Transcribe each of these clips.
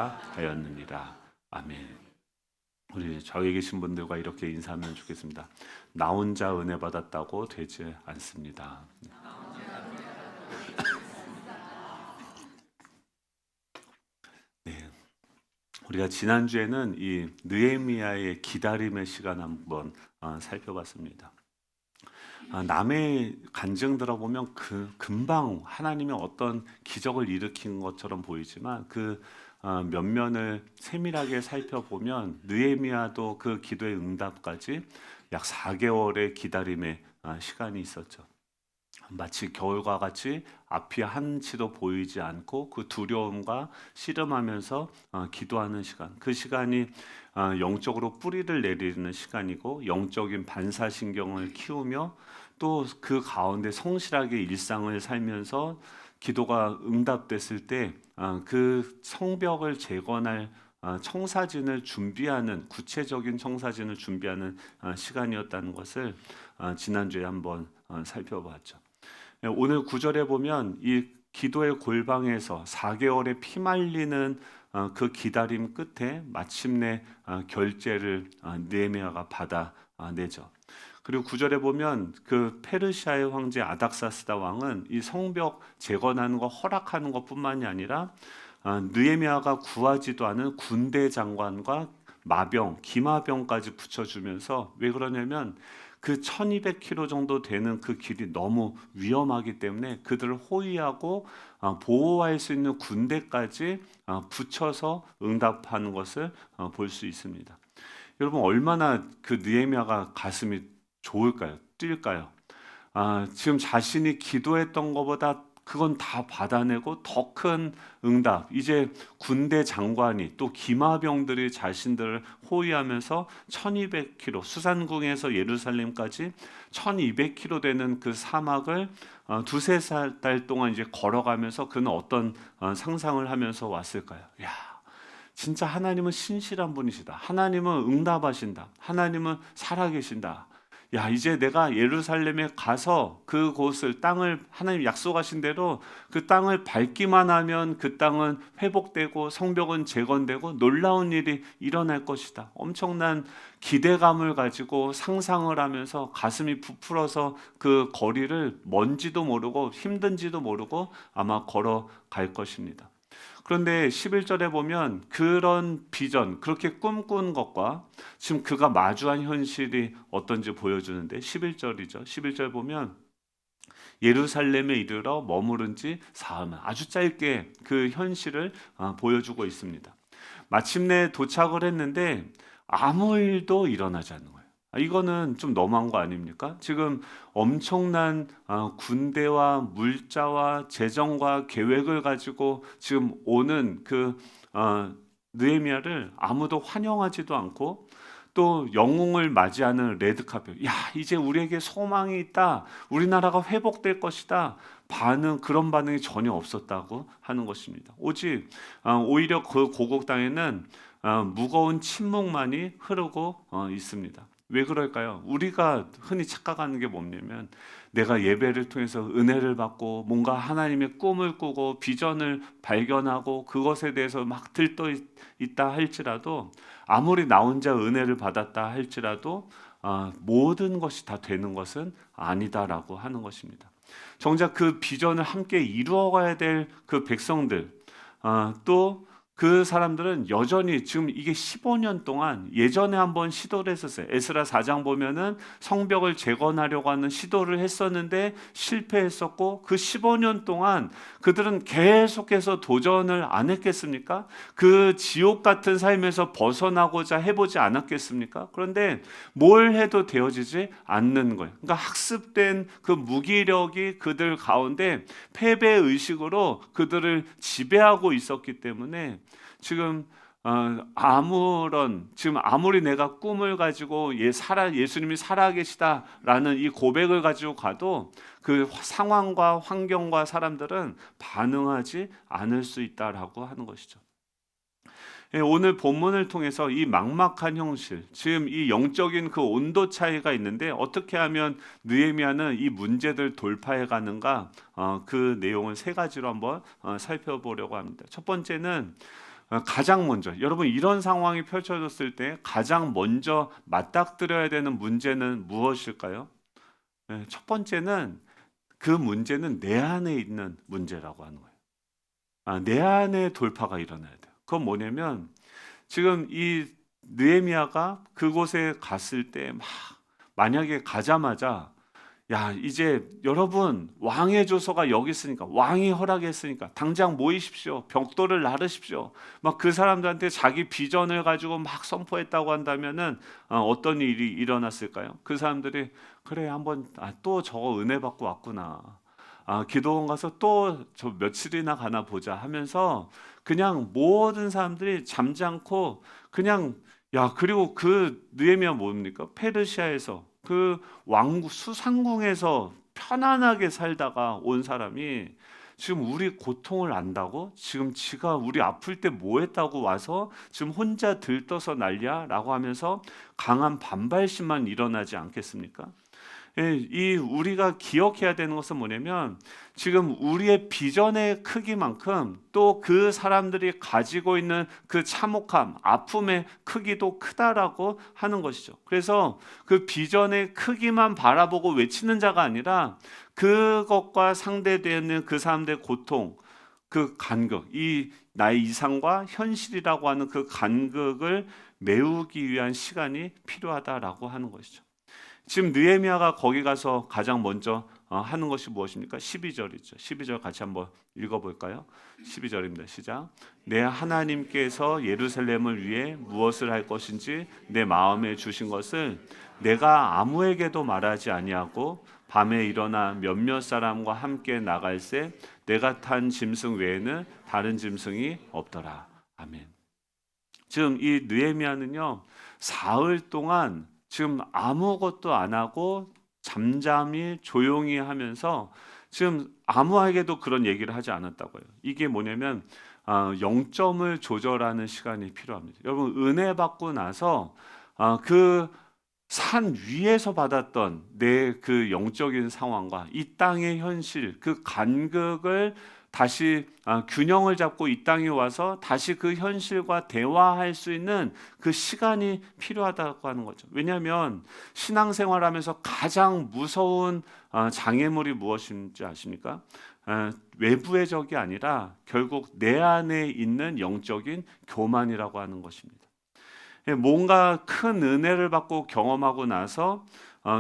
하였느니라. 아멘. 우리 저기 계신 분들과 이렇게 인사하면 좋겠습니다. 나 혼자 은혜 받았다고 되지 않습니다. 네, 우리가 지난주에는 이 느헤미야의 기다림의 시간 한번 살펴봤습니다. 남의 간증 들어보면 금방 하나님의 어떤 기적을 일으킨 것처럼 보이지만 그 면면을 세밀하게 살펴보면 느헤미야도 그 기도의 응답까지 약 4개월의 기다림의 시간이 있었죠. 마치 겨울과 같이 앞이 한치도 보이지 않고 그 두려움과 씨름하면서 기도하는 시간. 그 시간이 영적으로 뿌리를 내리는 시간이고 영적인 반사신경을 키우며 또 그 가운데 성실하게 일상을 살면서 기도가 응답됐을 때 그 성벽을 재건할 청사진을 준비하는 구체적인 청사진을 준비하는 시간이었다는 것을 지난주에 한번 살펴봤죠. 오늘 구절에 보면 이 기도의 골방에서 4개월의 피말리는 그 기다림 끝에 마침내 결제를 느헤미야가 받아내죠. 그리고 구절에 보면 그 페르시아의 황제 아닥사스다 왕은 이 성벽 재건하는 거 허락하는 것뿐만이 아니라 느헤미야가 구하지도 않은 군대 장관과 마병, 기마병까지 붙여주면서 왜 그러냐면 그 1200km 정도 되는 그 길이 너무 위험하기 때문에 그들을 호위하고 보호할 수 있는 군대까지 붙여서 응답하는 것을 볼 수 있습니다. 여러분 얼마나 그 느헤미야가 가슴이 좋을까요? 뛸까요? 지금 자신이 기도했던 것보다 그건 다 받아내고 더 큰 응답. 이제 군대 장관이 또 기마병들이 자신들을 호위하면서 1200km 수산궁에서 예루살렘까지 1200km 되는 그 사막을 두세 달 동안 이제 걸어가면서 그는 어떤 상상을 하면서 왔을까요? 야, 진짜 하나님은 신실한 분이시다. 하나님은 응답하신다. 하나님은 살아계신다. 야, 이제 내가 예루살렘에 가서 그곳을 땅을 하나님 약속하신 대로 그 땅을 밟기만 하면 그 땅은 회복되고 성벽은 재건되고 놀라운 일이 일어날 것이다. 엄청난 기대감을 가지고 상상을 하면서 가슴이 부풀어서 그 거리를 먼지도 모르고 힘든지도 모르고 아마 걸어갈 것입니다. 그런데 11절에 보면 그런 비전, 그렇게 꿈꾼 것과 지금 그가 마주한 현실이 어떤지 보여주는데 11절이죠. 11절 보면 예루살렘에 이르러 머무른 지 사흘, 아주 짧게 그 현실을 보여주고 있습니다. 마침내 도착을 했는데 아무 일도 일어나지 않는 거예요. 이거는 좀 너무한 거 아닙니까? 지금 엄청난 군대와 물자와 재정과 계획을 가지고 지금 오는 그 느헤미야를 아무도 환영하지도 않고 또 영웅을 맞이하는 레드카펫. 야, 이제 우리에게 소망이 있다. 우리나라가 회복될 것이다. 그런 반응이 전혀 없었다고 하는 것입니다. 오직 오히려 그 고국 땅에는 무거운 침묵만이 흐르고 있습니다. 왜 그럴까요? 우리가 흔히 착각하는 게 뭐냐면 내가 예배를 통해서 은혜를 받고 뭔가 하나님의 꿈을 꾸고 비전을 발견하고 그것에 대해서 막 들떠 있다 할지라도 아무리 나 혼자 은혜를 받았다 할지라도 모든 것이 다 되는 것은 아니다라고 하는 것입니다. 정작 그 비전을 함께 이루어가야 될 그 백성들 또 그 사람들은 여전히 지금 이게 15년 동안 예전에 한번 시도를 했었어요. 에스라 4장 보면은 성벽을 재건하려고 하는 시도를 했었는데 실패했었고 그 15년 동안 그들은 계속해서 도전을 안 했겠습니까? 그 지옥 같은 삶에서 벗어나고자 해보지 않았겠습니까? 그런데 뭘 해도 되어지지 않는 거예요. 그러니까 학습된 그 무기력이 그들 가운데 패배 의식으로 그들을 지배하고 있었기 때문에 지금 지금 아무리 내가 꿈을 가지고 예수님이 살아계시다라는 이 고백을 가지고 가도 그 상황과 환경과 사람들은 반응하지 않을 수 있다라고 하는 것이죠. 오늘 본문을 통해서 이 막막한 형실, 지금 이 영적인 그 온도 차이가 있는데 어떻게 하면 느헤미야는 이 문제들 돌파해 가는가? 그 내용을 세 가지로 한번 살펴보려고 합니다. 첫 번째는 가장 먼저 여러분 이런 상황이 펼쳐졌을 때 가장 먼저 맞닥뜨려야 되는 문제는 무엇일까요? 첫 번째는 그 문제는 내 안에 있는 문제라고 하는 거예요. 내 안에 돌파가 일어나야 돼요. 그건 뭐냐면 지금 이 느헤미야가 그곳에 갔을 때 만약에 가자마자 야 이제 여러분 왕의 조서가 여기 있으니까 왕이 허락했으니까 당장 모이십시오. 벽돌을 나르십시오. 막 그 사람들한테 자기 비전을 가지고 막 선포했다고 한다면은 어떤 일이 일어났을까요? 그 사람들이 그래 한번 또 저거 은혜 받고 왔구나. 기도원 가서 또 저 며칠이나 가나 보자 하면서 그냥 모든 사람들이 잠잠고 그냥 야 그리고 그 느헤미야 뭡니까? 페르시아에서 그 왕국 수상궁에서 편안하게 살다가 온 사람이 지금 우리 고통을 안다고? 지금 지가 우리 아플 때 뭐 했다고 와서 지금 혼자 들떠서 난리야라고 하면서 강한 반발심만 일어나지 않겠습니까? 이 우리가 기억해야 되는 것은 뭐냐면 지금 우리의 비전의 크기만큼 또 그 사람들이 가지고 있는 그 참혹함, 아픔의 크기도 크다라고 하는 것이죠. 그래서 그 비전의 크기만 바라보고 외치는 자가 아니라 그것과 상대되는 그 사람들의 고통, 그 간극, 이 나의 이상과 현실이라고 하는 그 간극을 메우기 위한 시간이 필요하다라고 하는 것이죠. 지금 느헤미야가 거기 가서 가장 먼저 하는 것이 무엇입니까? 12절이죠. 12절 같이 한번 읽어볼까요? 12절입니다. 시작. 내 하나님께서 예루살렘을 위해 무엇을 할 것인지 내 마음에 주신 것을 내가 아무에게도 말하지 아니하고 밤에 일어나 몇몇 사람과 함께 나갈새 내가 탄 짐승 외에는 다른 짐승이 없더라. 아멘. 지금 이 느헤미야는요 사흘 동안 지금 아무것도 안 하고 잠잠히 조용히 하면서 지금 아무에게도 그런 얘기를 하지 않았다고요. 이게 뭐냐면 영점을 조절하는 시간이 필요합니다. 여러분 은혜 받고 나서 그 산 위에서 받았던 내 그 영적인 상황과 이 땅의 현실, 그 간극을 다시 균형을 잡고 이 땅에 와서 다시 그 현실과 대화할 수 있는 그 시간이 필요하다고 하는 거죠. 왜냐하면 신앙생활하면서 가장 무서운 장애물이 무엇인지 아십니까? 외부의 적이 아니라 결국 내 안에 있는 영적인 교만이라고 하는 것입니다. 뭔가 큰 은혜를 받고 경험하고 나서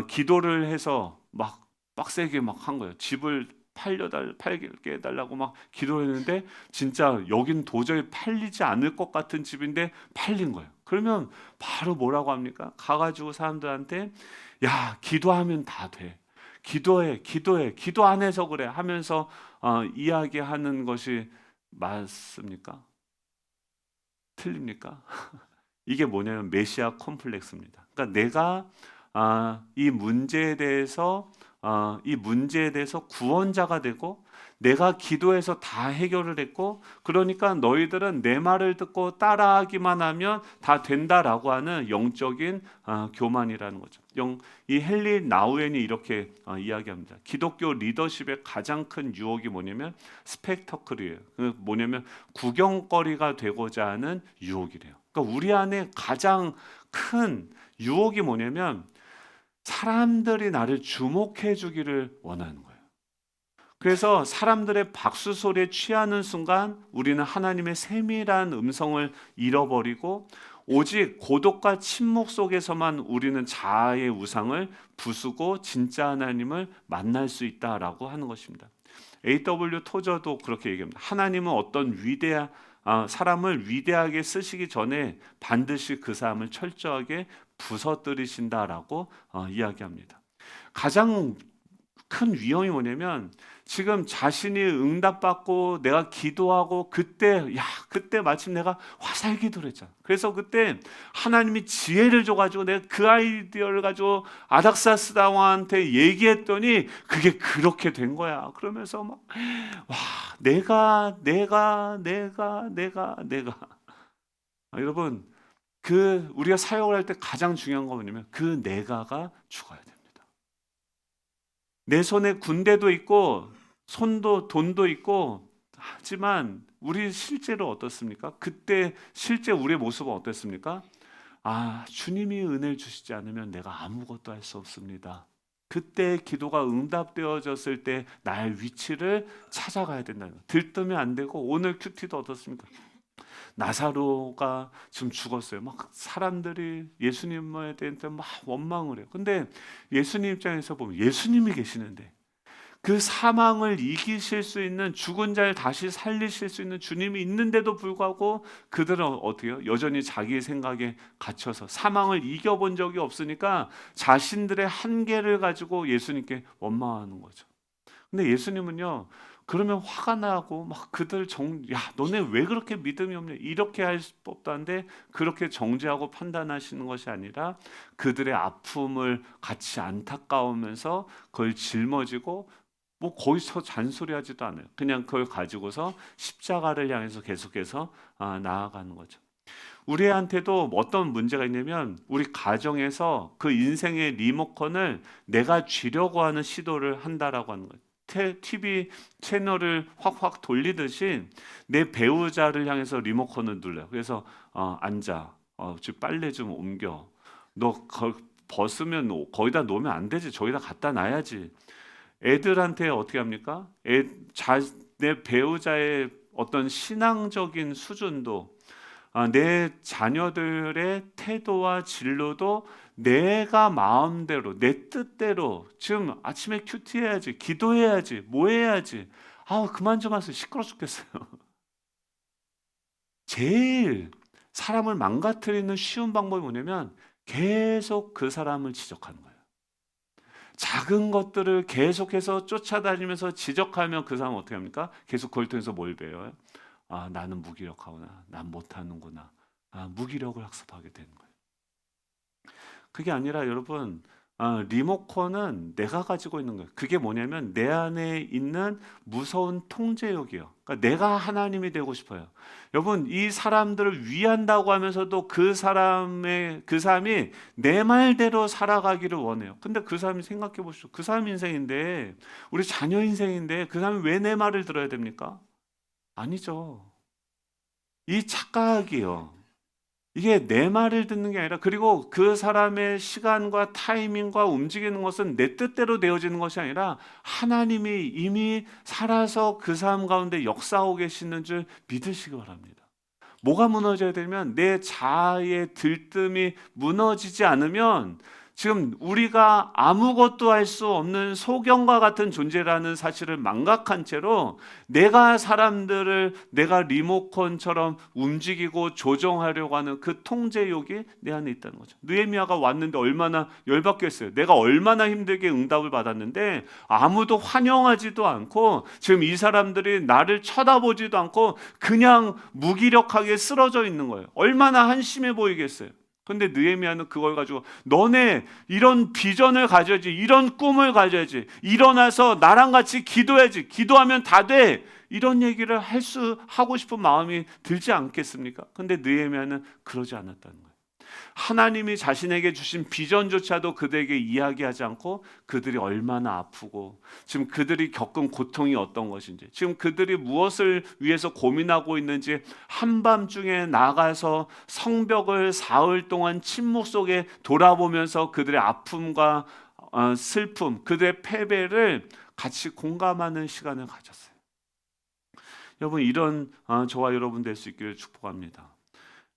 기도를 해서 막 빡세게 막 한 거예요. 집을 팔게 해달라고 막 기도했는데 진짜 여긴 도저히 팔리지 않을 것 같은 집인데 팔린 거예요. 그러면 바로 뭐라고 합니까? 가가지고 사람들한테 야 기도하면 다 돼. 기도해, 기도해, 기도 안 해서 그래 하면서 이야기하는 것이 맞습니까? 틀립니까? 이게 뭐냐면 메시아 콤플렉스입니다. 그러니까 내가 이 문제에 대해서 구원자가 되고 내가 기도해서 다 해결을 했고 그러니까 너희들은 내 말을 듣고 따라하기만 하면 다 된다라고 하는 영적인 교만이라는 거죠. 이 헨리 나우엔이 이렇게 이야기합니다. 기독교 리더십의 가장 큰 유혹이 뭐냐면 스펙터클이에요. 뭐냐면 구경거리가 되고자 하는 유혹이래요. 그러니까 우리 안에 가장 큰 유혹이 뭐냐면 사람들이 나를 주목해 주기를 원하는 거예요. 그래서 사람들의 박수 소리에 취하는 순간 우리는 하나님의 세밀한 음성을 잃어버리고 오직 고독과 침묵 속에서만 우리는 자아의 우상을 부수고 진짜 하나님을 만날 수 있다라고 하는 것입니다. A.W. 토저도 그렇게 얘기합니다. 하나님은 어떤 사람을 위대하게 쓰시기 전에 반드시 그 사람을 철저하게 부서뜨리신다라고 이야기합니다. 가장 큰 위험이 뭐냐면 지금 자신이 응답받고 내가 기도하고 그때 마침 내가 화살 기도를 했잖아. 그래서 그때 하나님이 지혜를 줘가지고 내가 그 아이디어를 가지고 아닥사스다왕한테 얘기했더니 그게 그렇게 된 거야. 그러면서 막 와 내가 여러분 그 우리가 사역을 할 때 가장 중요한 거 뭐냐면 그 내가가 죽어야 됩니다. 내 손에 군대도 있고 손도 돈도 있고 하지만 우리 실제로 어떻습니까? 그때 실제 우리의 모습은 어땠습니까? 주님이 은혜를 주시지 않으면 내가 아무것도 할 수 없습니다. 그때 기도가 응답되어졌을 때 나의 위치를 찾아가야 된다는 거예요. 들뜨면 안 되고, 오늘 큐티도 어떻습니까? 나사로가 지금 죽었어요. 막 사람들이 예수님에 대해서 막 원망을 해요. 근데 예수님 입장에서 보면 예수님이 계시는데, 그 사망을 이기실 수 있는, 죽은 자를 다시 살리실 수 있는 주님이 있는데도 불구하고 그들은 어떻게 해요? 여전히 자기 생각에 갇혀서 사망을 이겨본 적이 없으니까 자신들의 한계를 가지고 예수님께 원망하는 거죠. 근데 예수님은요, 그러면 화가 나고 막 그들 너네 왜 그렇게 믿음이 없냐, 이렇게 할 법도 한데 그렇게 정죄하고 판단하시는 것이 아니라 그들의 아픔을 같이 안타까우면서 그걸 짊어지고, 뭐 거기서 잔소리하지도 않아요. 그냥 그걸 가지고서 십자가를 향해서 계속해서 나아가는 거죠. 우리한테도 어떤 문제가 있냐면, 우리 가정에서 그 인생의 리모컨을 내가 쥐려고 하는 시도를 한다라고 하는 거예요. TV 채널을 확확 돌리듯이 내 배우자를 향해서 리모컨을 눌러요. 그래서 앉아, 즉 빨래 좀 옮겨, 너 벗으면 거기다 놓으면 안 되지, 저기다 갖다 놔야지. 애들한테 어떻게 합니까? 내 배우자의 어떤 신앙적인 수준도, 내 자녀들의 태도와 진로도 내가 마음대로, 내 뜻대로, 지금 아침에 큐티해야지, 기도해야지, 뭐 해야지, 그만 좀 하세요, 시끄러 죽겠어요. 제일 사람을 망가뜨리는 쉬운 방법이 뭐냐면 계속 그 사람을 지적하는 거예요. 작은 것들을 계속해서 쫓아다니면서 지적하면 그 사람은 어떻게 합니까? 계속 그걸 통해서 뭘 배워요? 나는 무기력하구나, 난 못하는구나, 무기력을 학습하게 되는 거예요. 그게 아니라 여러분, 리모컨은 내가 가지고 있는 거예요. 그게 뭐냐면 내 안에 있는 무서운 통제욕이요. 그러니까 내가 하나님이 되고 싶어요. 여러분, 이 사람들을 위한다고 하면서도 그 사람이 내 말대로 살아가기를 원해요. 근데 그 사람이 생각해 보시죠. 그 사람 인생인데, 우리 자녀 인생인데 그 사람이 왜 내 말을 들어야 됩니까? 아니죠. 이 착각이요. 이게 내 말을 듣는 게 아니라, 그리고 그 사람의 시간과 타이밍과 움직이는 것은 내 뜻대로 되어지는 것이 아니라 하나님이 이미 살아서 그 사람 가운데 역사하고 계시는 줄 믿으시기 바랍니다. 뭐가 무너져야 되면 내 자아의 들뜸이 무너지지 않으면 지금 우리가 아무것도 할 수 없는 소경과 같은 존재라는 사실을 망각한 채로 내가 리모컨처럼 움직이고 조정하려고 하는 그 통제욕이 내 안에 있다는 거죠. 느헤미야가 왔는데 얼마나 열받겠어요. 내가 얼마나 힘들게 응답을 받았는데 아무도 환영하지도 않고, 지금 이 사람들이 나를 쳐다보지도 않고 그냥 무기력하게 쓰러져 있는 거예요. 얼마나 한심해 보이겠어요. 근데 느헤미야는 그걸 가지고 너네 이런 비전을 가져야지, 이런 꿈을 가져야지, 일어나서 나랑 같이 기도해야지, 기도하면 다 돼, 이런 얘기를 하고 싶은 마음이 들지 않겠습니까? 근데 느헤미야는 그러지 않았다는 거예요. 하나님이 자신에게 주신 비전조차도 그들에게 이야기하지 않고 그들이 얼마나 아프고 지금 그들이 겪은 고통이 어떤 것인지, 지금 그들이 무엇을 위해서 고민하고 있는지 한밤중에 나가서 성벽을 사흘 동안 침묵 속에 돌아보면서 그들의 아픔과 슬픔, 그들의 패배를 같이 공감하는 시간을 가졌어요. 여러분, 이런 저와 여러분 될 수 있기를 축복합니다.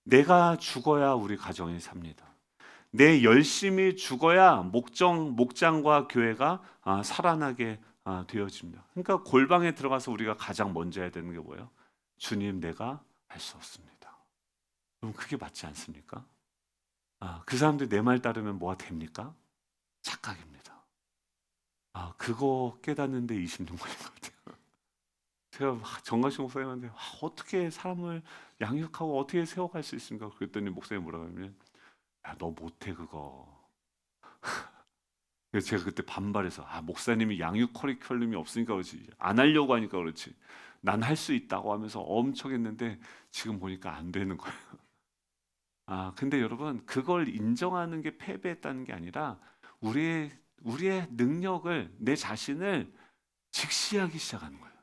내가 죽어야 우리 가정이 삽니다. 내 열심히 죽어야 목장과 교회가 살아나게 되어집니다. 그러니까 골방에 들어가서 우리가 가장 먼저 해야 되는 게 뭐예요? 주님, 내가 할 수 없습니다. 그럼 그게 맞지 않습니까? 그 사람들이 내 말 따르면 뭐가 됩니까? 착각입니다. 그거 깨닫는데 20년 걸린 것 같아요. 제가 정관식 목사님한테 어떻게 사람을 양육하고 어떻게 세워갈 수 있습니까? 그랬더니 목사님 뭐라고 하냐면, 너 못해 그거. 그래서 제가 그때 반발해서, 목사님이 양육 커리큘럼이 없으니까 그렇지, 안 하려고 하니까 그렇지, 난 할 수 있다고 하면서 엄청 했는데 지금 보니까 안 되는 거예요. 근데 여러분, 그걸 인정하는 게 패배했다는 게 아니라 우리의 능력을, 내 자신을 직시하기 시작하는 거예요.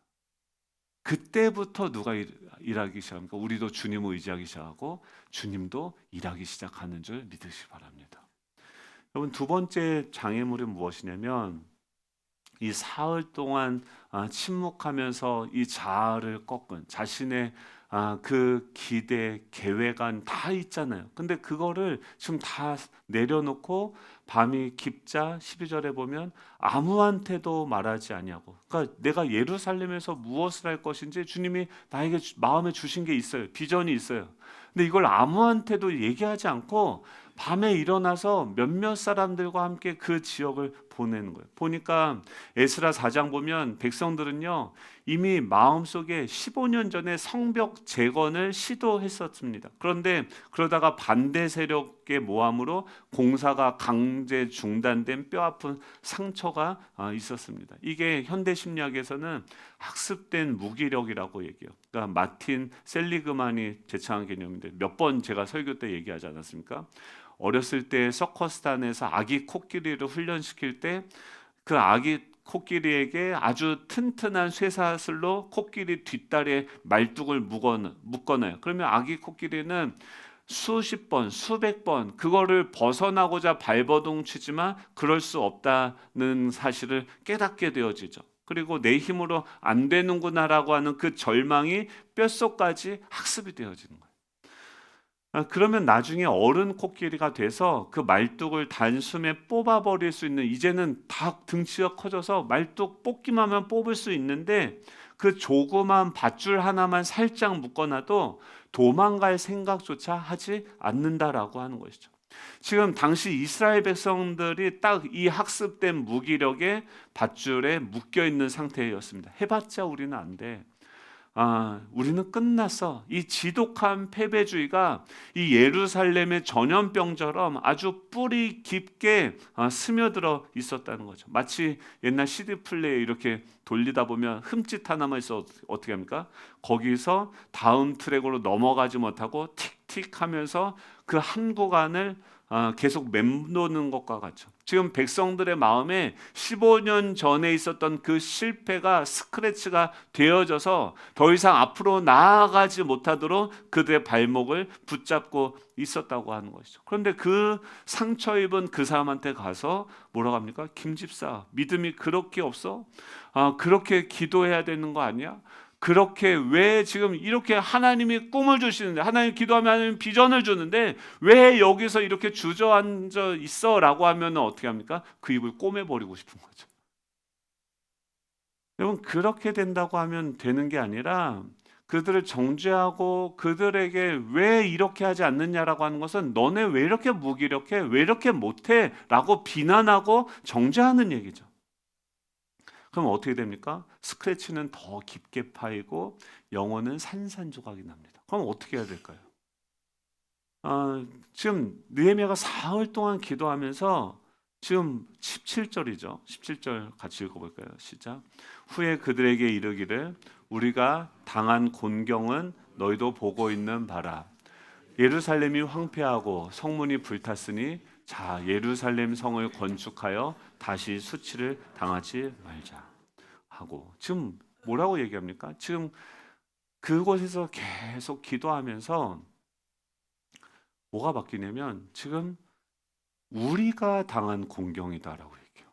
그때부터 누가 일하기 시작합니까? 우리도 주님을 의지하기 시작하고 주님도 일하기 시작하는 줄 믿으시기 바랍니다. 여러분, 두 번째 장애물은 무엇이냐면 이 사흘 동안 침묵하면서 이 자아를 꺾은 자신의 그 기대, 계획안 다 있잖아요. 근데 그거를 지금 다 내려놓고 밤이 깊자 12절에 보면 아무한테도 말하지 아니하고, 그러니까 내가 예루살렘에서 무엇을 할 것인지 주님이 나에게 마음에 주신 게 있어요. 비전이 있어요. 근데 이걸 아무한테도 얘기하지 않고 밤에 일어나서 몇몇 사람들과 함께 그 지역을 보내는 거예요. 보니까 에스라 4장 보면 백성들은요 이미 마음속에 15년 전에 성벽 재건을 시도했었습니다. 그런데 그러다가 반대 세력의 모함으로 공사가 강제 중단된 뼈아픈 상처가 있었습니다. 이게 현대 심리학에서는 학습된 무기력이라고 얘기해요. 그러니까 마틴 셀리그만이 제창한 개념인데 몇 번 제가 설교 때 얘기하지 않았습니까? 어렸을 때 서커스단에서 아기 코끼리를 훈련시킬 때 그 아기 코끼리에게 아주 튼튼한 쇠사슬로 코끼리 뒷다리에 말뚝을 묶어놔요. 그러면 아기 코끼리는 수십 번, 수백 번 그거를 벗어나고자 발버둥 치지만 그럴 수 없다는 사실을 깨닫게 되어지죠. 그리고 내 힘으로 안 되는구나라고 하는 그 절망이 뼛속까지 학습이 되어지는 거예요. 그러면 나중에 어른 코끼리가 돼서 그 말뚝을 단숨에 뽑아버릴 수 있는, 이제는 다 등치가 커져서 말뚝 뽑기만 하면 뽑을 수 있는데 그 조그만 밧줄 하나만 살짝 묶어놔도 도망갈 생각조차 하지 않는다라고 하는 것이죠. 지금 당시 이스라엘 백성들이 딱 이 학습된 무기력의 밧줄에 묶여 있는 상태였습니다. 해봤자 우리는 안 돼. 우리는 끝났어. 이 지독한 패배주의가 이 예루살렘의 전염병처럼 아주 뿌리 깊게 스며들어 있었다는 거죠. 마치 옛날 CD 플레이 이렇게 돌리다 보면 흠짓 하나만 있어 어떻게 합니까? 거기서 다음 트랙으로 넘어가지 못하고 틱틱 하면서 그 한 구간을 계속 맴도는 것과 같죠. 지금 백성들의 마음에 15년 전에 있었던 그 실패가 스크래치가 되어져서 더 이상 앞으로 나아가지 못하도록 그들의 발목을 붙잡고 있었다고 하는 것이죠. 그런데 그 상처 입은 그 사람한테 가서 뭐라고 합니까? 김집사, 믿음이 그렇게 없어? 그렇게 기도해야 되는 거 아니야? 그렇게 왜 지금 이렇게 하나님이 꿈을 주시는데, 하나님 기도하면 하나님 비전을 주는데 왜 여기서 이렇게 주저앉아 있어라고 하면 어떻게 합니까? 그 입을 꼬매버리고 싶은 거죠. 여러분, 그렇게 된다고 하면 되는 게 아니라 그들을 정죄하고 그들에게 왜 이렇게 하지 않느냐라고 하는 것은 너네 왜 이렇게 무기력해? 왜 이렇게 못해? 라고 비난하고 정죄하는 얘기죠. 그럼 어떻게 됩니까? 스크래치는 더 깊게 파이고 영혼은 산산조각이 납니다. 그럼 어떻게 해야 될까요? 지금 느헤미야가 사흘 동안 기도하면서 지금 17절이죠. 17절 같이 읽어볼까요? 시작. 후에 그들에게 이르기를 우리가 당한 곤경은 너희도 보고 있는 바라. 예루살렘이 황폐하고 성문이 불탔으니 자 예루살렘 성을 건축하여 다시 수치를 당하지 말자 하고, 지금 뭐라고 얘기합니까? 지금 그곳에서 계속 기도하면서 뭐가 바뀌냐면 지금 우리가 당한 공경이다라고 얘기해요.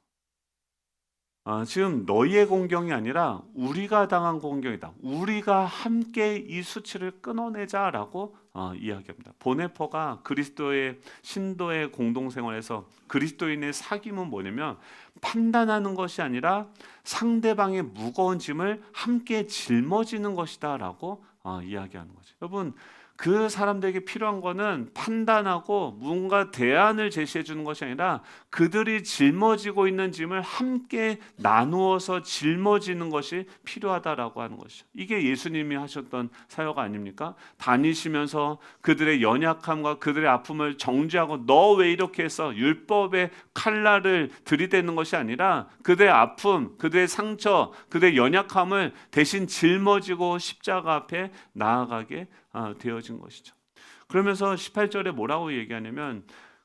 지금 너희의 공경이 아니라 우리가 당한 공경이다. 우리가 함께 이 수치를 끊어내자라고 이야기합니다. 보네퍼가 그리스도의 신도의 공동생활에서 그리스도인의 사귐은 뭐냐면 판단하는 것이 아니라 상대방의 무거운 짐을 함께 짊어지는 것이다라고 이야기하는 거죠. 여러분, 그 사람들에게 필요한 거는 판단하고 뭔가 대안을 제시해 주는 것이 아니라 그들이 짊어지고 있는 짐을 함께 나누어서 짊어지는 것이 필요하다라고 하는 것이죠. 이게 예수님이 하셨던 사역 아닙니까? 다니시면서 그들의 연약함과 그들의 아픔을 정죄하고 너 왜 이렇게 했어? 율법의 칼날을 들이대는 것이 아니라 그들의 아픔, 그들의 상처, 그들의 연약함을 대신 짊어지고 십자가 앞에 나아가게 되어진 것이죠. 그러면서 18절에 뭐라고 얘기하냐면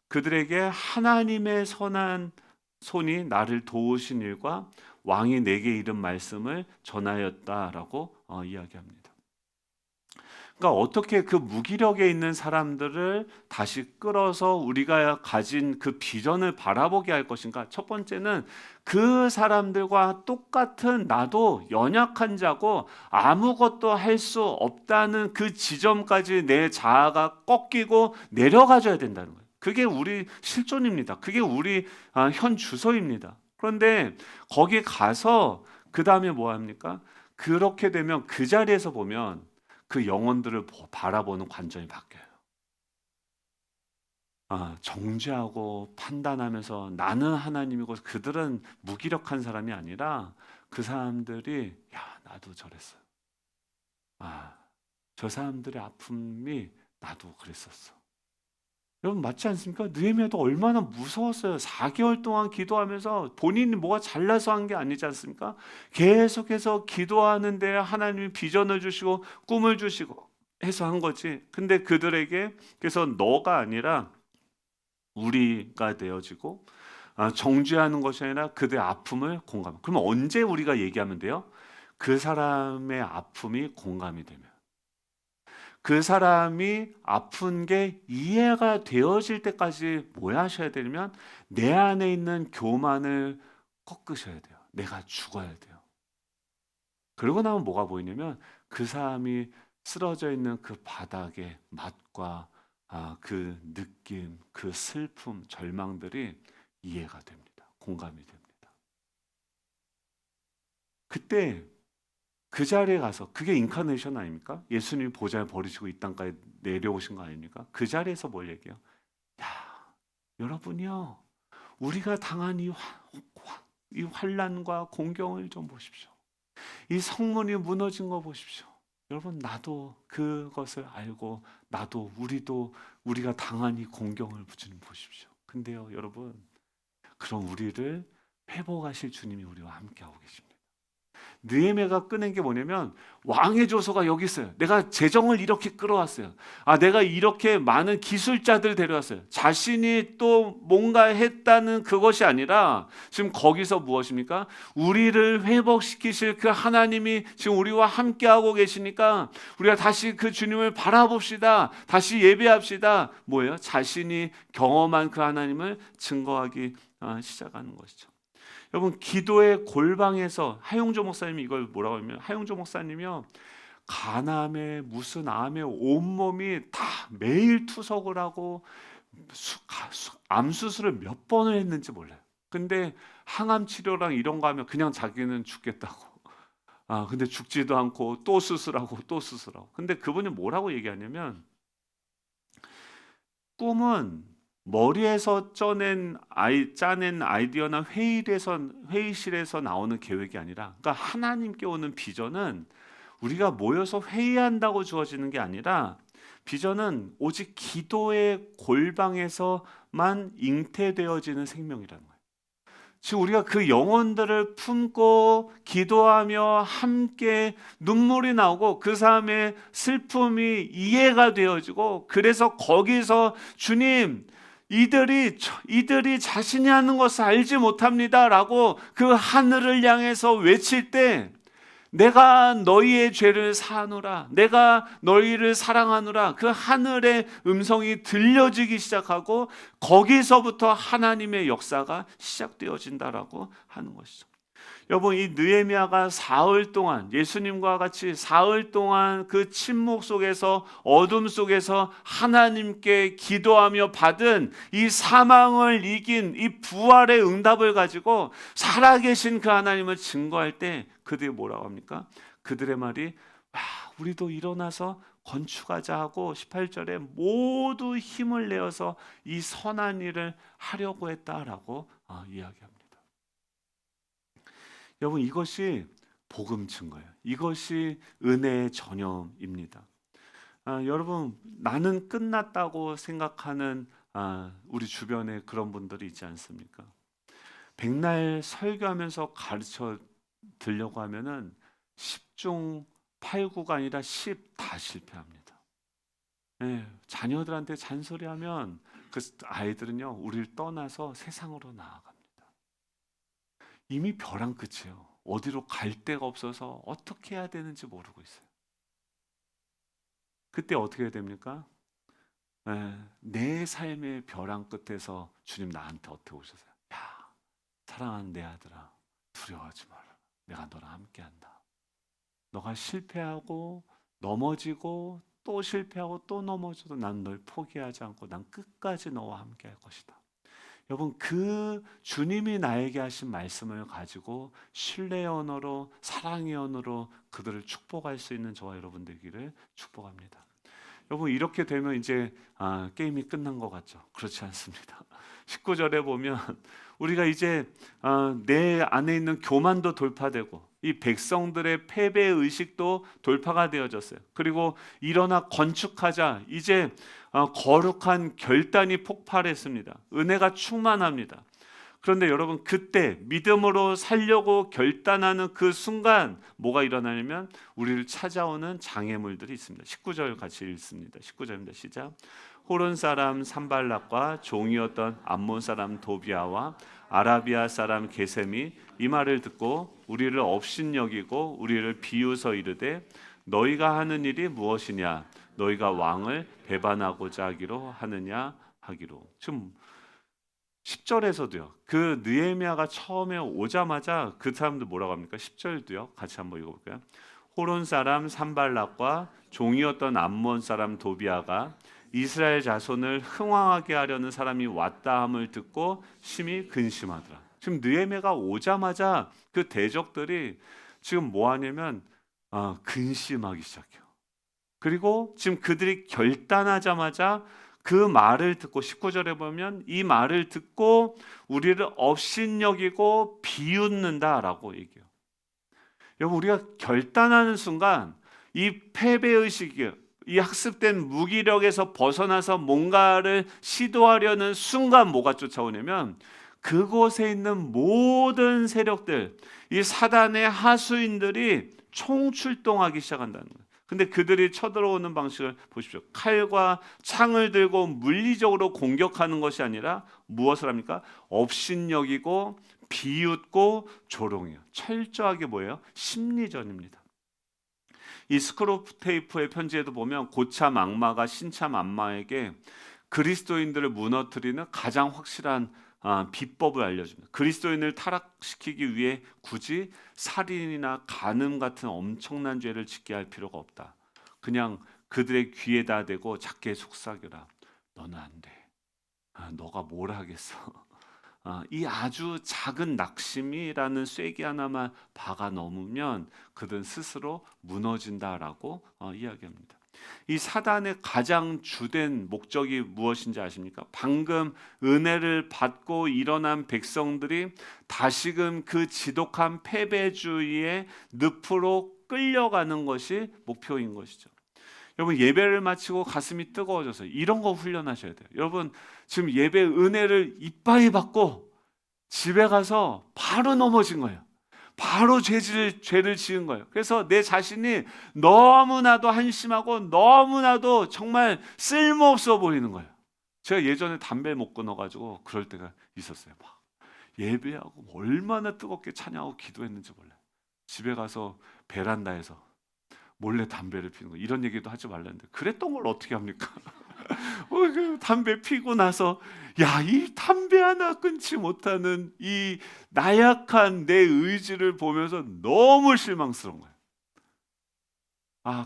그들에게 하나님의 선한 손이 나를 도우신 일과 왕이 내게 이른 말씀을 전하였다라고 이야기합니다. 그러니까 어떻게 그 무기력에 있는 사람들을 다시 끌어서 우리가 가진 그 비전을 바라보게 할 것인가? 첫 번째는 그 사람들과 똑같은 나도 연약한 자고 아무것도 할 수 없다는 그 지점까지 내 자아가 꺾이고 내려가 줘야 된다는 거예요. 그게 우리 실존입니다. 그게 우리 현 주소입니다. 그런데 거기 가서 그 다음에 뭐 합니까? 그렇게 되면 그 자리에서 보면 그 영혼들을 바라보는 관점이 바뀌어요. 정죄하고 판단하면서 나는 하나님이고 그들은 무기력한 사람이 아니라 그 사람들이 야 나도 저랬어요. 저 사람들의 아픔이 나도 그랬었어. 여러분 맞지 않습니까? 느헤미야도 얼마나 무서웠어요. 4개월 동안 기도하면서 본인이 뭐가 잘나서 한 게 아니지 않습니까? 계속해서 기도하는데 하나님이 비전을 주시고 꿈을 주시고 해서 한 거지. 근데 그들에게 그래서 너가 아니라 우리가 되어지고 정죄하는 것이 아니라 그들의 아픔을 공감. 그러면 언제 우리가 얘기하면 돼요? 그 사람의 아픔이 공감이 되면. 그 사람이 아픈 게 이해가 되어질 때까지 뭐 하셔야 되냐면 내 안에 있는 교만을 꺾으셔야 돼요. 내가 죽어야 돼요. 그러고 나면 뭐가 보이냐면 그 사람이 쓰러져 있는 그 바닥의 맛과 그 느낌, 그 슬픔, 절망들이 이해가 됩니다. 공감이 됩니다. 그때 그 자리에 가서 그게 인카네이션 아닙니까? 예수님이 보좌를 버리시고 이 땅까지 내려오신 거 아닙니까? 그 자리에서 뭘 얘기해요? 야, 여러분이요. 우리가 당한 이 환난과 공경을 좀 보십시오. 이 성문이 무너진 거 보십시오. 여러분 나도 그것을 알고 나도 우리가 당한 이 공경을 좀 보십시오. 근데요, 여러분 그럼 우리를 회복하실 주님이 우리와 함께하고 계십니다. 느헤미야가 꺼낸 게 뭐냐면 왕의 조서가 여기 있어요. 내가 재정을 이렇게 끌어왔어요. 내가 이렇게 많은 기술자들 데려왔어요. 자신이 또 뭔가 했다는 그것이 아니라 지금 거기서 무엇입니까? 우리를 회복시키실 그 하나님이 지금 우리와 함께하고 계시니까 우리가 다시 그 주님을 바라봅시다. 다시 예배합시다. 뭐예요? 자신이 경험한 그 하나님을 증거하기 시작하는 것이죠. 여러분 기도의 골방에서 하용조 목사님이 이걸 뭐라고 하면 하용조 목사님이요 간암에 무슨 암에 온몸이 다 매일 투석을 하고 암 수술을 몇 번을 했는지 몰라요. 근데 항암 치료랑 이런 거 하면 그냥 자기는 죽겠다고. 근데 죽지도 않고 또 수술하고 또 수술하고. 근데 그분이 뭐라고 얘기하냐면 꿈은 머리에서 짜낸 아이디어나 회의실에서 나오는 계획이 아니라, 그러니까 하나님께 오는 비전은 우리가 모여서 회의한다고 주어지는 게 아니라 비전은 오직 기도의 골방에서만 잉태되어지는 생명이라는 거예요. 지금 우리가 그 영혼들을 품고 기도하며 함께 눈물이 나오고 그 사람의 슬픔이 이해가 되어지고 그래서 거기서 주님 이들이 자신이 하는 것을 알지 못합니다라고 그 하늘을 향해서 외칠 때 내가 너희의 죄를 사하노라 내가 너희를 사랑하노라 그 하늘의 음성이 들려지기 시작하고 거기서부터 하나님의 역사가 시작되어진다라고 하는 것이죠. 여러분 이 느헤미야가 사흘 동안 예수님과 같이 사흘 동안 그 침묵 속에서 어둠 속에서 하나님께 기도하며 받은 이 사망을 이긴 이 부활의 응답을 가지고 살아계신 그 하나님을 증거할 때 그들이 뭐라고 합니까? 그들의 말이 우리도 일어나서 건축하자 하고 18절에 모두 힘을 내어서 이 선한 일을 하려고 했다라고 이야기합니다. 여러분 이것이 복음 증거예요. 이것이 은혜의 전염입니다. 여러분 나는 끝났다고 생각하는 우리 주변에 그런 분들이 있지 않습니까? 백날 설교하면서 가르쳐 들려고 하면은 10중 8구가 아니라 10 다 실패합니다. 자녀들한테 잔소리하면 그 아이들은요 우리를 떠나서 세상으로 나아갑니다. 이미 벼랑 끝이에요. 어디로 갈 데가 없어서 어떻게 해야 되는지 모르고 있어요. 그때 어떻게 해야 됩니까? 내 삶의 벼랑 끝에서 주님 나한테 어떻게 오셨어요? 야, 사랑하는 내 아들아, 두려워하지 마라. 내가 너랑 함께한다. 너가 실패하고 넘어지고 또 실패하고 또 넘어져도 난 널 포기하지 않고 난 끝까지 너와 함께할 것이다. 여러분, 그 주님이 나에게 하신 말씀을 가지고 신뢰의 언어로, 사랑의 언어로 그들을 축복할 수 있는 저와 여러분 되기를 축복합니다. 여러분, 이렇게 되면 이제 게임이 끝난 것 같죠? 그렇지 않습니다. 19절에 보면 우리가 이제 내 안에 있는 교만도 돌파되고 이 백성들의 패배 의식도 돌파가 되어졌어요. 그리고 일어나 건축하자, 이제 거룩한 결단이 폭발했습니다. 은혜가 충만합니다. 그런데 여러분, 그때 믿음으로 살려고 결단하는 그 순간 뭐가 일어나냐면 우리를 찾아오는 장애물들이 있습니다. 19절 같이 읽습니다. 19절입니다. 시작. 호론 사람 산발락과 종이었던 암몬 사람 도비아와 아라비아 사람 게셈이 이 말을 듣고 우리를 업신여기고 우리를 비웃어 이르되 너희가 하는 일이 무엇이냐? 너희가 왕을 배반하고자 하기로 하느냐 하기로. 지금 10절에서도요. 그 느헤미야가 처음에 오자마자 그 사람들 뭐라고 합니까? 10절도요. 같이 한번 읽어볼까요? 호론 사람 산발락과 종이었던 암몬 사람 도비아가 이스라엘 자손을 흥왕하게 하려는 사람이 왔다 함을 듣고 심히 근심하더라. 지금 느헤미야가 오자마자 그 대적들이 지금 뭐 하냐면 근심하기 시작해요. 그리고 지금 그들이 결단하자마자 그 말을 듣고 19절에 보면 이 말을 듣고 우리를 업신여기고 비웃는다라고 얘기해요. 여러분, 우리가 결단하는 순간 이 패배의식이, 이 학습된 무기력에서 벗어나서 뭔가를 시도하려는 순간 뭐가 쫓아오냐면 그곳에 있는 모든 세력들, 이 사단의 하수인들이 총출동하기 시작한다는 거예요. 근데 그들이 쳐들어오는 방식을 보십시오. 칼과 창을 들고 물리적으로 공격하는 것이 아니라 무엇을 합니까? 업신여기고 비웃고 조롱해요. 철저하게 뭐예요? 심리전입니다. 이 스크로테이프의 편지에도 보면 고참 악마가 신참 악마에게 그리스도인들을 무너뜨리는 가장 확실한 비법을 알려줍니다. 그리스도인을 타락시키기 위해 굳이 살인이나 간음 같은 엄청난 죄를 짓게 할 필요가 없다. 그냥 그들의 귀에다 대고 작게 속삭여라. 너는 안 돼. 너가 뭘 하겠어. 이 아주 작은 낙심이라는 쐐기 하나만 박아 넘으면 그들은 스스로 무너진다라고 이야기합니다. 이 사단의 가장 주된 목적이 무엇인지 아십니까? 방금 은혜를 받고 일어난 백성들이 다시금 그 지독한 패배주의의 늪으로 끌려가는 것이 목표인 것이죠. 여러분, 예배를 마치고 가슴이 뜨거워져서 이런 거 훈련하셔야 돼요. 여러분, 지금 예배 은혜를 이빠이 받고 집에 가서 바로 넘어진 거예요. 바로 죄를 지은 거예요. 그래서 내 자신이 너무나도 한심하고 너무나도 정말 쓸모없어 보이는 거예요. 제가 예전에 담배 못 끊어가지고 그럴 때가 있었어요. 막 예배하고 얼마나 뜨겁게 찬양하고 기도했는지 몰라요. 집에 가서 베란다에서 몰래 담배를 피는 거, 이런 얘기도 하지 말라는데 그랬던 걸 어떻게 합니까? 그 담배 피고 나서 이 담배 하나 끊지 못하는 이 나약한 내 의지를 보면서 너무 실망스러운 거예요.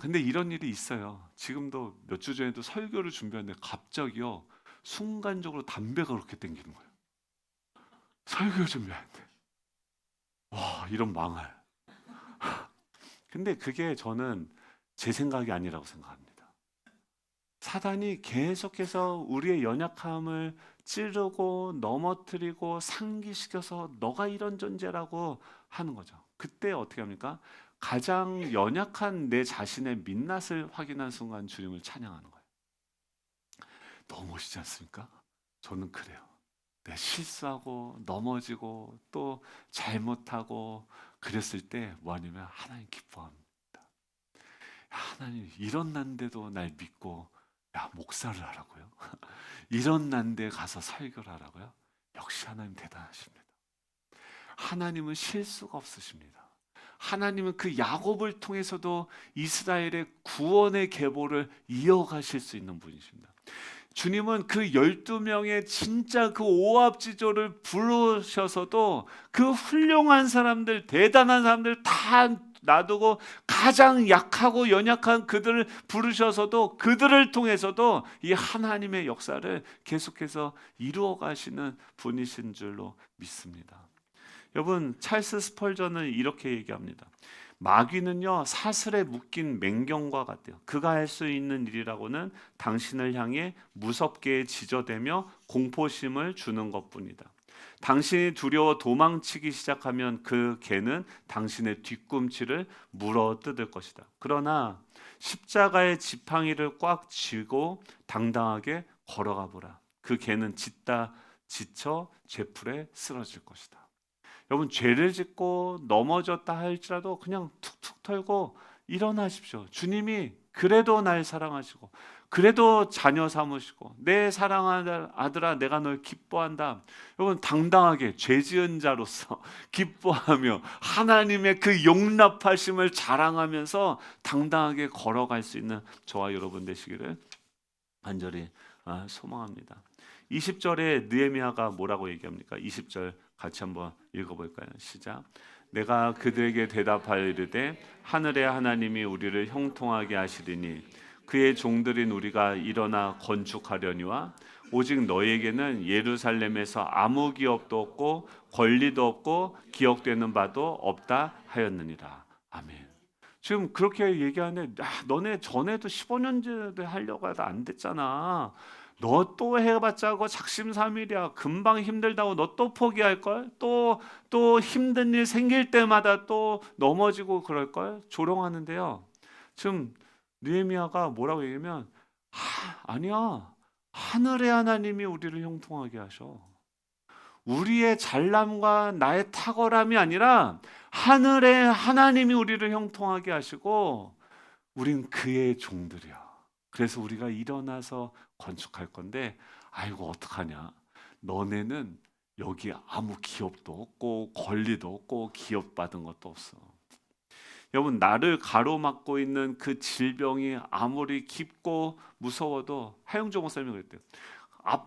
근데 이런 일이 있어요. 지금도 몇 주 전에도 설교를 준비하는데 갑자기요, 순간적으로 담배가 그렇게 땡기는 거예요. 설교 준비하는데 이런 망할. 근데 그게 저는 제 생각이 아니라고 생각합니다. 사단이 계속해서 우리의 연약함을 찌르고 넘어뜨리고 상기시켜서 너가 이런 존재라고 하는 거죠. 그때 어떻게 합니까? 가장 연약한 내 자신의 민낯을 확인한 순간 주님을 찬양하는 거예요. 너무 멋있지 않습니까? 저는 그래요. 내 실수하고 넘어지고 또 잘못하고 그랬을 때 뭐하냐면 하나님 기뻐합니다. 하나님, 이런 난데도 날 믿고 목사를 하라고요? 이런 난데 가서 설교를 하라고요? 역시 하나님 대단하십니다. 하나님은 실수가 없으십니다. 하나님은 그 야곱을 통해서도 이스라엘의 구원의 계보를 이어가실 수 있는 분이십니다. 주님은 그 12명의 진짜 그 오합지졸을 부르셔서도 그 훌륭한 사람들, 대단한 사람들 다 놔두고 가장 약하고 연약한 그들을 부르셔서도 그들을 통해서도 이 하나님의 역사를 계속해서 이루어 가시는 분이신 줄로 믿습니다. 여러분, 찰스 스펄전은 이렇게 얘기합니다. 마귀는요, 사슬에 묶인 맹경과 같대요. 그가 할 수 있는 일이라고는 당신을 향해 무섭게 지저대며 공포심을 주는 것뿐이다. 당신이 두려워 도망치기 시작하면 그 개는 당신의 뒤꿈치를 물어 뜯을 것이다. 그러나 십자가의 지팡이를 꽉 쥐고 당당하게 걸어가 보라. 그 개는 짖다 지쳐 쇠풀에 쓰러질 것이다. 여러분, 죄를 짓고 넘어졌다 할지라도 그냥 툭툭 털고 일어나십시오. 주님이 그래도 날 사랑하시고 그래도 자녀 삼으시고 내 사랑하는 아들아 내가 널 기뻐한다. 여러분, 당당하게 죄 지은 자로서 기뻐하며 하나님의 그 용납하심을 자랑하면서 당당하게 걸어갈 수 있는 저와 여러분 되시기를 간절히 소망합니다. 20절에 느헤미야가 뭐라고 얘기합니까? 20절 같이 한번 읽어볼까요? 시작. 내가 그들에게 대답하여 이르되 하늘의 하나님이 우리를 형통하게 하시리니 그의 종들인 우리가 일어나 건축하려니와 오직 너에게는 예루살렘에서 아무 기업도 없고 권리도 없고 기억되는 바도 없다 하였느니라. 아멘. 지금 그렇게 얘기하는데 너네 전에도 15년 전에 하려고 하다 안 됐잖아. 너 또 해봤자고 작심삼일이야. 금방 힘들다고 너 또 포기할걸? 또 힘든 일 생길 때마다 또 넘어지고 그럴걸? 조롱하는데요. 지금 느헤미야가 뭐라고 얘기하면 아니야. 하늘의 하나님이 우리를 형통하게 하셔. 우리의 잘남과 나의 탁월함이 아니라 하늘의 하나님이 우리를 형통하게 하시고 우린 그의 종들이야. 그래서 우리가 일어나서 건축할 건데 아이고 어떡하냐. 너네는 여기 아무 기업도 없고 권리도 없고 기업받은 것도 없어. 여러분, 나를 가로막고 있는 그 질병이 아무리 깊고 무서워도 하영조 목사님이 그랬대요.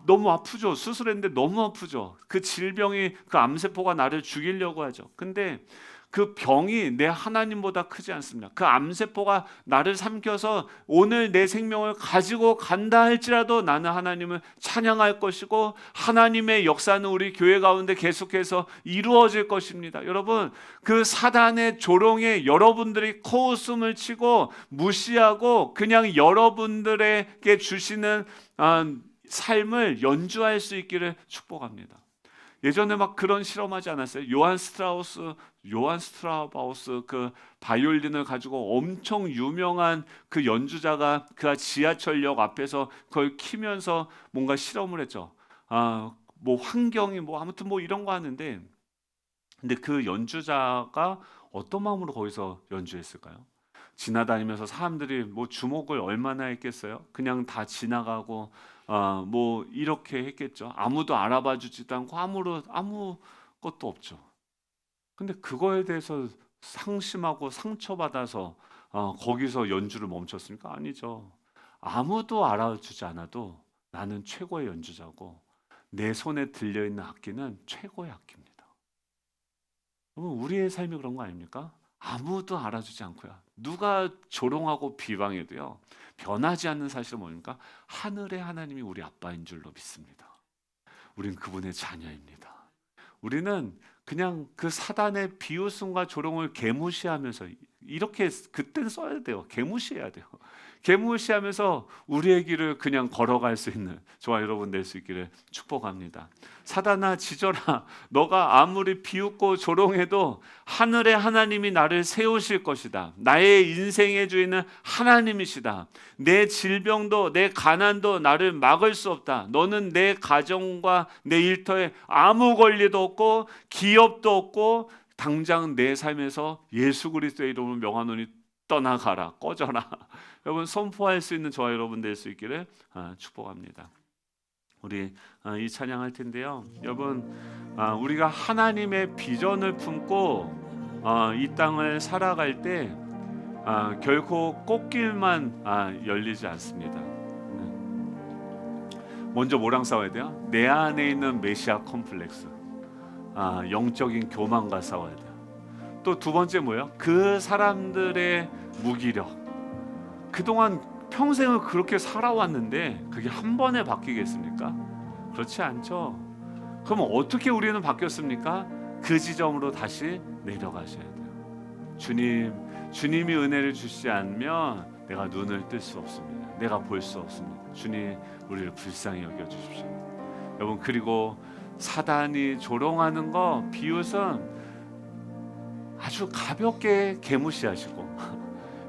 너무 아프죠. 수술했는데 너무 아프죠. 그 질병이 그 암세포가 나를 죽이려고 하죠. 근데 그 병이 내 하나님보다 크지 않습니다. 그 암세포가 나를 삼켜서 오늘 내 생명을 가지고 간다 할지라도 나는 하나님을 찬양할 것이고 하나님의 역사는 우리 교회 가운데 계속해서 이루어질 것입니다. 여러분, 그 사단의 조롱에 여러분들이 코웃음을 치고 무시하고 그냥 여러분들에게 주시는 삶을 연주할 수 있기를 축복합니다. 예전에 막 그런 실험하지 않았어요? 요한 스트라바우스 그 바이올린을 가지고 엄청 유명한 그 연주자가 그 지하철역 앞에서 그걸 키면서 뭔가 실험을 했죠. 뭐 환경이 뭐 아무튼 뭐 이런 거 하는데, 근데 그 연주자가 어떤 마음으로 거기서 연주했을까요? 지나다니면서 사람들이 뭐 주목을 얼마나 했겠어요? 그냥 다 지나가고 뭐 이렇게 했겠죠. 아무도 알아봐 주지도 않고 아무것도 없죠. 근데 그거에 대해서 상심하고 상처받아서 거기서 연주를 멈췄습니까? 아니죠. 아무도 알아주지 않아도 나는 최고의 연주자고 내 손에 들려있는 악기는 최고의 악기입니다. 그러면 우리의 삶이 그런 거 아닙니까? 아무도 알아주지 않고요. 누가 조롱하고 비방해도요. 변하지 않는 사실은 뭡니까? 하늘의 하나님이 우리 아빠인 줄로 믿습니다. 우린 그분의 자녀입니다. 우리는 그냥 그 사단의 비웃음과 조롱을 개무시하면서 이렇게 그때는 써야 돼요. 개무시해야 돼요. 개무시하면서 우리의 길을 그냥 걸어갈 수 있는 저와 여러분 될 수 있기를 축복합니다. 사단아 지져라. 너가 아무리 비웃고 조롱해도 하늘의 하나님이 나를 세우실 것이다. 나의 인생의 주인은 하나님이시다. 내 질병도 내 가난도 나를 막을 수 없다. 너는 내 가정과 내 일터에 아무 권리도 없고 기업도 없고 당장 내 삶에서 예수 그리스도의 이름으로 명하노니 떠나가라. 꺼져라. 여러분 선포할 수 있는 저와 여러분 될 수 있기를 축복합니다. 우리 이 찬양할 텐데요. 여러분, 우리가 하나님의 비전을 품고 이 땅을 살아갈 때 결코 꽃길만 열리지 않습니다. 먼저 뭐랑 싸워야 돼요? 내 안에 있는 메시아 컴플렉스, 영적인 교만과 싸워야 돼요. 또 두 번째 뭐예요? 그 사람들의 무기력. 그동안 평생을 그렇게 살아왔는데 그게 한 번에 바뀌겠습니까? 그렇지 않죠. 그럼 어떻게 우리는 바뀌었습니까? 그 지점으로 다시 내려가셔야 돼요. 주님이 은혜를 주시지 않으면 내가 눈을 뜰 수 없습니다. 내가 볼 수 없습니다. 주님, 우리를 불쌍히 여겨 주십시오. 여러분, 그리고 사단이 조롱하는 거, 비웃은 아주 가볍게 개무시하시고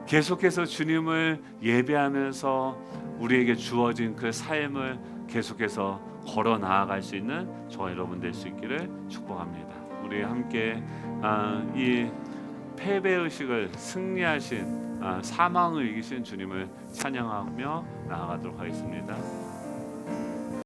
계속해서 주님을 예배하면서 우리에게 주어진 그 삶을 계속해서 걸어 나아갈 수 있는 저와 여러분 될 수 있기를 축복합니다. 우리 함께 이 패배의식을 승리하신, 사망을 이기신 주님을 찬양하며 나아가도록 하겠습니다.